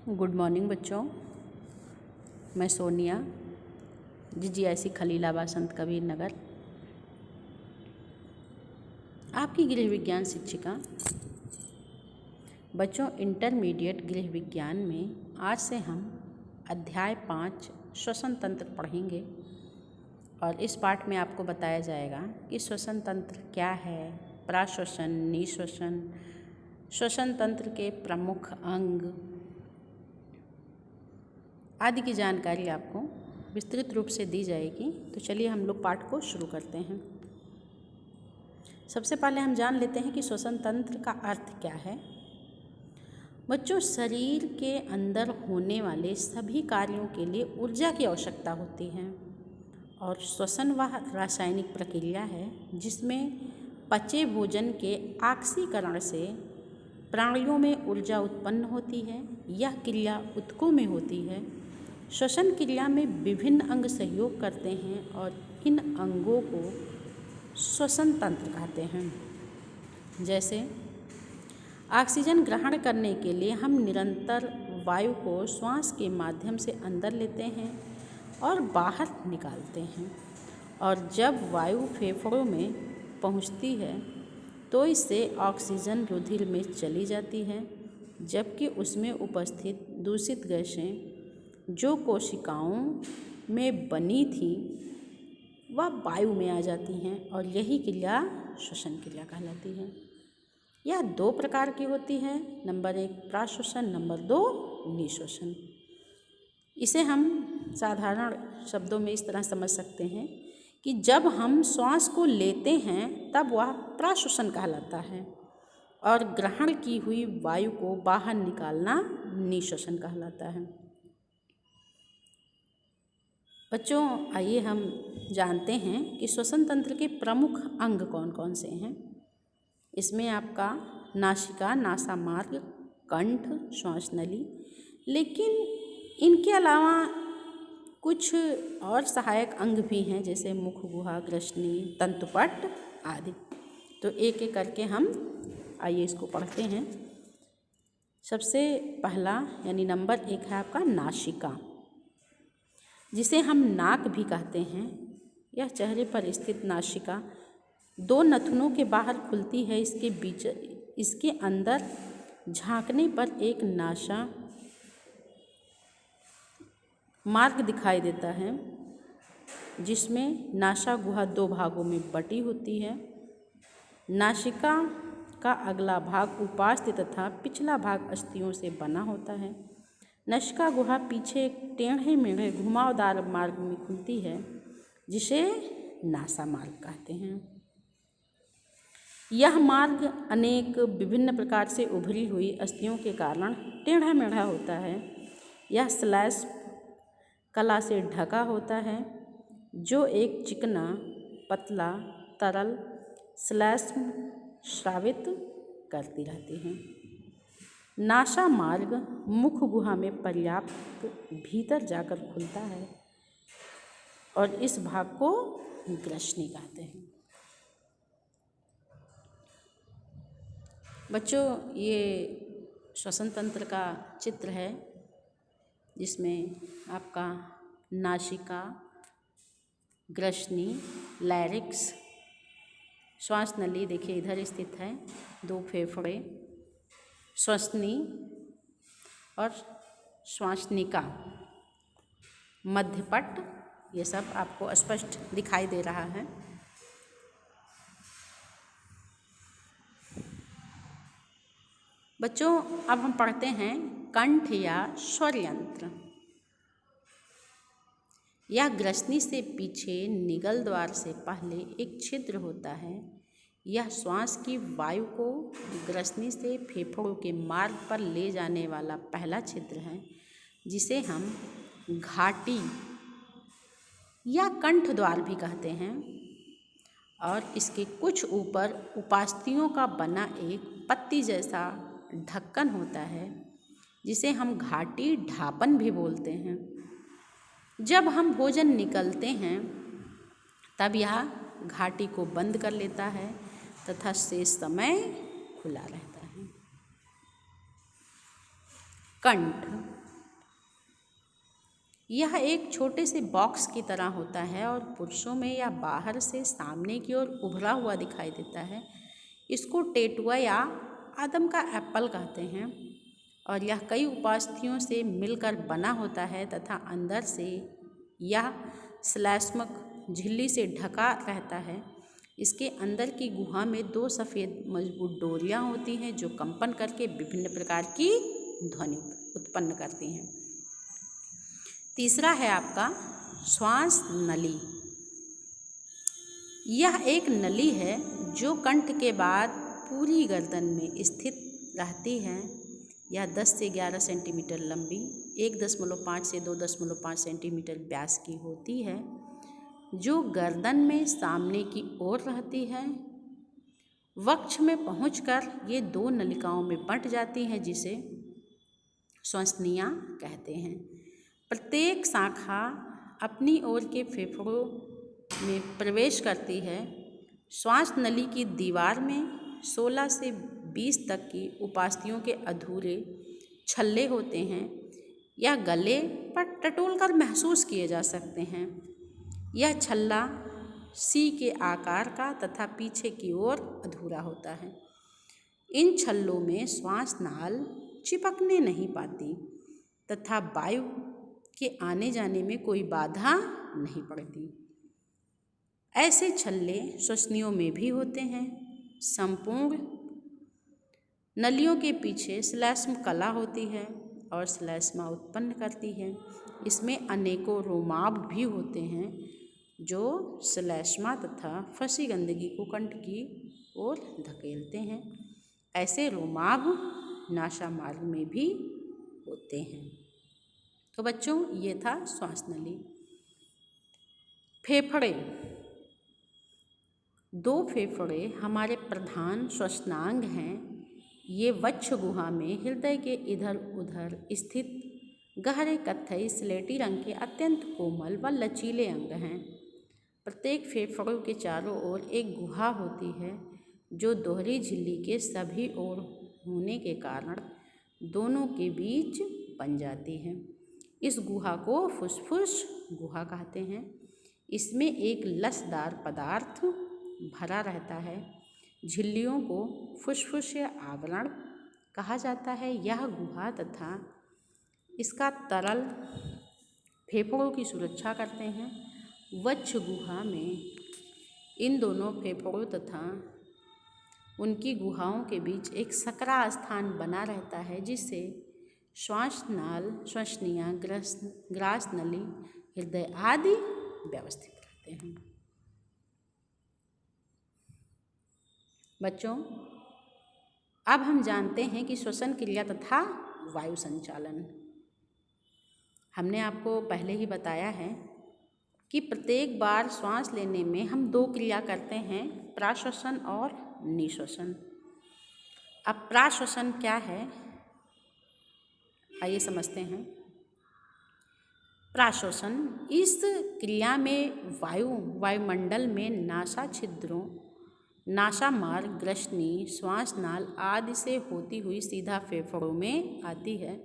Good morning बच्चों। मैं Sonia, GGIC Khalilabad संत कबीर नगर, आपकी गृह विज्ञान शिक्षिका। बच्चों, इंटरमीडिएट गृह विज्ञान में आज से हम अध्याय 5 श्वसन तंत्र पढ़ेंगे और इस पाठ में आपको बताया जाएगा कि श्वसन तंत्र क्या है, प्राश्वसन, निश्वसन, श्वसन तंत्र के प्रमुख अंग आदि की जानकारी आपको विस्तृत रूप से दी जाएगी। तो चलिए हम लोग पाठ को शुरू करते हैं। सबसे पहले हम जान लेते हैं कि श्वसन तंत्र का अर्थ क्या है। बच्चों, शरीर के अंदर होने वाले सभी कार्यों के लिए ऊर्जा की आवश्यकता होती है और श्वसन वह रासायनिक प्रक्रिया है जिसमें पचे भोजन के ऑक्सीकरण से प्राणियों में ऊर्जा उत्पन्न होती है। यह क्रिया ऊतकों में होती है। श्वसन क्रिया में विभिन्न अंग सहयोग करते हैं और इन अंगों को श्वसन तंत्र कहते हैं। जैसे ऑक्सीजन ग्रहण करने के लिए हम निरंतर वायु को श्वास के माध्यम से अंदर लेते हैं और बाहर निकालते हैं, और जब वायु फेफड़ों में पहुंचती है तो इससे ऑक्सीजन रुधिर में चली जाती है, जबकि उसमें उपस्थित दूषित गैसें जो कोशिकाओं में बनी थी वह वायु में आ जाती हैं और यही क्रिया श्वसन क्रिया कहलाती है। यह 2 प्रकार की होती है, नंबर 1 प्राश्वसन, नंबर 2 निश्वसन। इसे हम साधारण शब्दों में इस तरह समझ सकते हैं कि जब हम श्वास को लेते हैं तब वह प्राश्वसन कहलाता है और ग्रहण की हुई वायु को बाहर निकालना निश्वसन कहलाता है। बच्चों, आइए हम जानते हैं कि श्वसन तंत्र के प्रमुख अंग कौन कौन से हैं। इसमें आपका नासिका, नासा मार्ग, कंठ, श्वास नली, लेकिन इनके अलावा कुछ और सहायक अंग भी हैं जैसे मुख गुहा, ग्रसनी, तंतुपट आदि। तो एक एक करके हम आइए इसको पढ़ते हैं। सबसे पहला यानी नंबर 1 है आपका नासिका, जिसे हम नाक भी कहते हैं। यह चेहरे पर स्थित नासिका 2 नथुनों के बाहर खुलती है। इसके अंदर झांकने पर एक नासा मार्ग दिखाई देता है जिसमें नासा गुहा 2 भागों में बटी होती है। नासिका का अगला भाग उपास्थि तथा पिछला भाग अस्थियों से बना होता है। नासिका गुहा पीछे एक टेढ़े मेढ़े घुमावदार मार्ग में खुलती है जिसे नासा मार्ग कहते हैं। यह मार्ग अनेक विभिन्न प्रकार से उभरी हुई अस्थियों के कारण टेढ़ा मेढ़ा होता है। यह स्लैश कला से ढका होता है जो एक चिकना पतला तरल स्लैश स्रावित करती रहती है। नासा मार्ग मुख गुहा में पर्याप्त भीतर जाकर खुलता है और इस भाग को ग्रसनी कहते हैं। बच्चों, ये श्वसन तंत्र का चित्र है जिसमें आपका नासिका, ग्रसनी, लैरिक्स, श्वास नली देखिए इधर स्थित है, 2 फेफड़े, श्वसनी और श्वासनिका, मध्यपट, ये सब आपको स्पष्ट दिखाई दे रहा है। बच्चों, अब हम पढ़ते हैं कंठ या स्वर यंत्र। यह ग्रसनी से पीछे निगल द्वार से पहले एक छिद्र होता है। यह श्वास की वायु को ग्रसनी से फेफड़ों के मार्ग पर ले जाने वाला पहला छिद्र है, जिसे हम घाटी या कंठ द्वार भी कहते हैं, और इसके कुछ ऊपर उपास्थियों का बना एक पत्ती जैसा ढक्कन होता है जिसे हम घाटी ढापन भी बोलते हैं। जब हम भोजन निकलते हैं तब यह घाटी को बंद कर लेता है तथा शेष समय खुला रहता है। कंठ यह एक छोटे से बॉक्स की तरह होता है और पुरुषों में यह बाहर से सामने की ओर उभरा हुआ दिखाई देता है। इसको टेटुआ या आदम का एप्पल कहते हैं और यह कई उपास्थियों से मिलकर बना होता है तथा अंदर से यह श्लेष्मक झिल्ली से ढका रहता है। इसके अंदर की गुहा में 2 सफ़ेद मजबूत डोरियां होती हैं जो कंपन करके विभिन्न प्रकार की ध्वनि उत्पन्न करती हैं। तीसरा है आपका श्वास नली। यह एक नली है जो कंठ के बाद पूरी गर्दन में स्थित रहती है। यह 10 से 11 सेंटीमीटर लंबी, 1.5 से 2.5 सेंटीमीटर व्यास की होती है, जो गर्दन में सामने की ओर रहती है। वक्ष में पहुंचकर ये 2 नलिकाओं में बंट जाती हैं, जिसे श्वसनियाँ कहते हैं। प्रत्येक शाखा अपनी ओर के फेफड़ों में प्रवेश करती है। श्वास नली की दीवार में 16 से 20 तक की उपास्थियों के अधूरे छल्ले होते हैं। यह गले पर टटोलकर महसूस किए जा सकते हैं। यह छल्ला सी के आकार का तथा पीछे की ओर अधूरा होता है। इन छल्लों में श्वास नाल चिपकने नहीं पाती तथा वायु के आने जाने में कोई बाधा नहीं पड़ती। ऐसे छल्ले श्वसनियों में भी होते हैं। संपूर्ण नलियों के पीछे श्लेष्म कला होती है और श्लेष्मा उत्पन्न करती है। इसमें अनेकों रोमाभ भी होते हैं जो श्लेष्मा तथा फंसी गंदगी को कंठ की ओर धकेलते हैं। ऐसे रोमाभ नासा मार्ग में भी होते हैं। तो बच्चों, ये था श्वास नली। फेफड़े। 2 फेफड़े हमारे प्रधान श्वसनांग हैं। ये वक्ष गुहा में हृदय के इधर उधर स्थित गहरे कत्थई स्लेटी रंग के अत्यंत कोमल व लचीले अंग हैं। प्रत्येक फेफड़ों के चारों ओर एक गुहा होती है जो दोहरी झिल्ली के सभी ओर होने के कारण दोनों के बीच बन जाती है। इस गुहा को फुसफुस गुहा कहते हैं। इसमें एक लसदार पदार्थ भरा रहता है। झिल्लियों को फुसफुस या आवरण कहा जाता है। यह गुहा तथा इसका तरल फेफड़ों की सुरक्षा करते हैं। वक्ष गुहा में इन दोनों फेफड़ों तथा उनकी गुहाओं के बीच एक सकरा स्थान बना रहता है, जिससे श्वास नाल, श्वसनियाँ, ग्रास नली, हृदय आदि व्यवस्थित रहते हैं। बच्चों, अब हम जानते हैं कि श्वसन क्रिया तथा वायु संचालन। हमने आपको पहले ही बताया है कि प्रत्येक बार श्वास लेने में हम 2 क्रिया करते हैं, प्राश्वसन और निश्वसन। अब प्राश्वसन क्या है, आइए समझते हैं। प्राश्वसन, इस क्रिया में वायुमंडल में नासा छिद्रों, नासा मार्ग, ग्रसनी, श्वास नाल आदि से होती हुई सीधा फेफड़ों में आती है।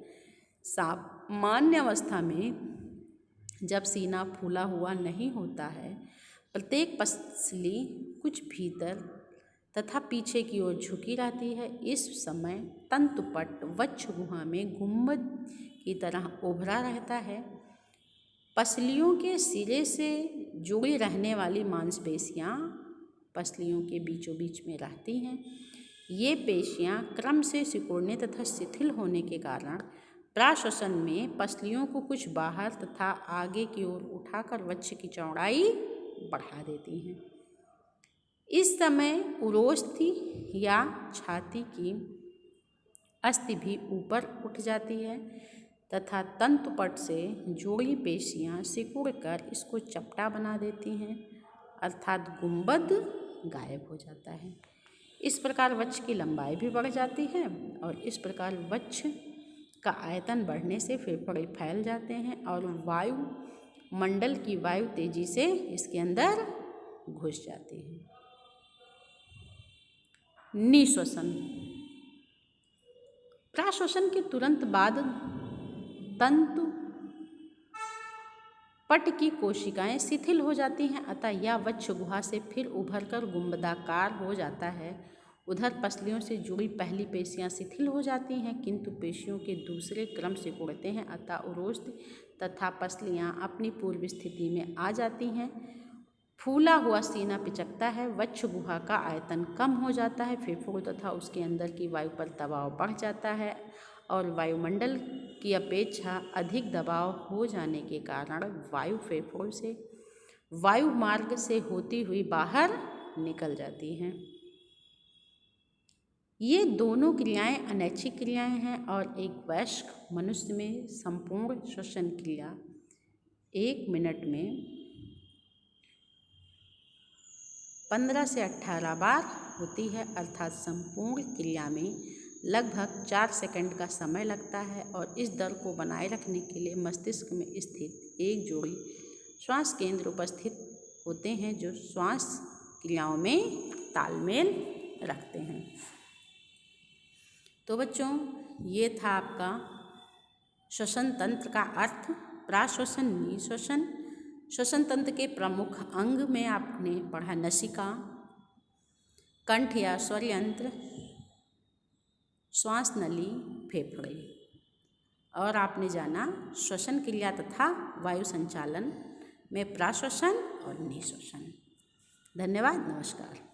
सामान्य अवस्था में जब सीना फूला हुआ नहीं होता है, प्रत्येक पसली कुछ भीतर तथा पीछे की ओर झुकी रहती है। इस समय तंतुपट वक्ष गुहा में गुंबद की तरह उभरा रहता है। पसलियों के सिरे से जुड़ी रहने वाली मांसपेशियाँ पसलियों के बीचों बीच में रहती हैं। ये पेशियाँ क्रम से सिकुड़ने तथा शिथिल होने के कारण प्राश्वसन में पसलियों को कुछ बाहर तथा आगे की ओर उठाकर वक्ष की चौड़ाई बढ़ा देती हैं। इस समय उरोस्थि या छाती की अस्थि भी ऊपर उठ जाती है तथा तंतुपट से जुड़ी पेशियाँ सिकुड़कर इसको चपटा बना देती हैं, अर्थात गुंबद गायब हो जाता है। इस प्रकार वक्ष की लंबाई भी बढ़ जाती है और इस प्रकार वक्ष का आयतन बढ़ने से फेफड़े फैल जाते हैं और वायु मंडल की वायु तेजी से इसके अंदर घुस जाती है। निश्वसन। प्राश्वसन के तुरंत बाद तंतु पट की कोशिकाएं शिथिल हो जाती हैं, अतः यह वक्ष गुहा से फिर उभरकर गुंबदाकार हो जाता है। उधर पसलियों से जुड़ी पहली पेशियां शिथिल हो जाती हैं, किंतु पेशियों के दूसरे क्रम से उड़ते हैं, अतः उरोस्थ तथा पसलियां अपनी पूर्व स्थिति में आ जाती हैं। फूला हुआ सीना पिचकता है, वक्ष गुहा का आयतन कम हो जाता है, फेफड़ों तथा उसके अंदर की वायु पर दबाव बढ़ जाता है और वायुमंडल की अपेक्षा अधिक दबाव हो जाने के कारण वायु फेफड़ों से वायु मार्ग से होती हुई बाहर निकल जाती हैं। ये दोनों क्रियाएं अनैच्छिक क्रियाएं हैं और एक वयस्क मनुष्य में संपूर्ण श्वसन क्रिया 1 मिनट में 15 से 18 बार होती है, अर्थात संपूर्ण क्रिया में लगभग 4 सेकंड का समय लगता है और इस दर को बनाए रखने के लिए मस्तिष्क में स्थित एक जोड़ी श्वास केंद्र उपस्थित होते हैं जो श्वास क्रियाओं में तालमेल रखते हैं। तो बच्चों, ये था आपका श्वसन तंत्र का अर्थ, प्राश्वसन, निश्वसन। श्वसन तंत्र के प्रमुख अंग में आपने पढ़ा नसिका, कंठ या स्वर यंत्र, श्वास नली, फेफड़े, और आपने जाना श्वसन क्रिया तथा वायु संचालन में प्राश्वसन और निश्वसन। धन्यवाद, नमस्कार।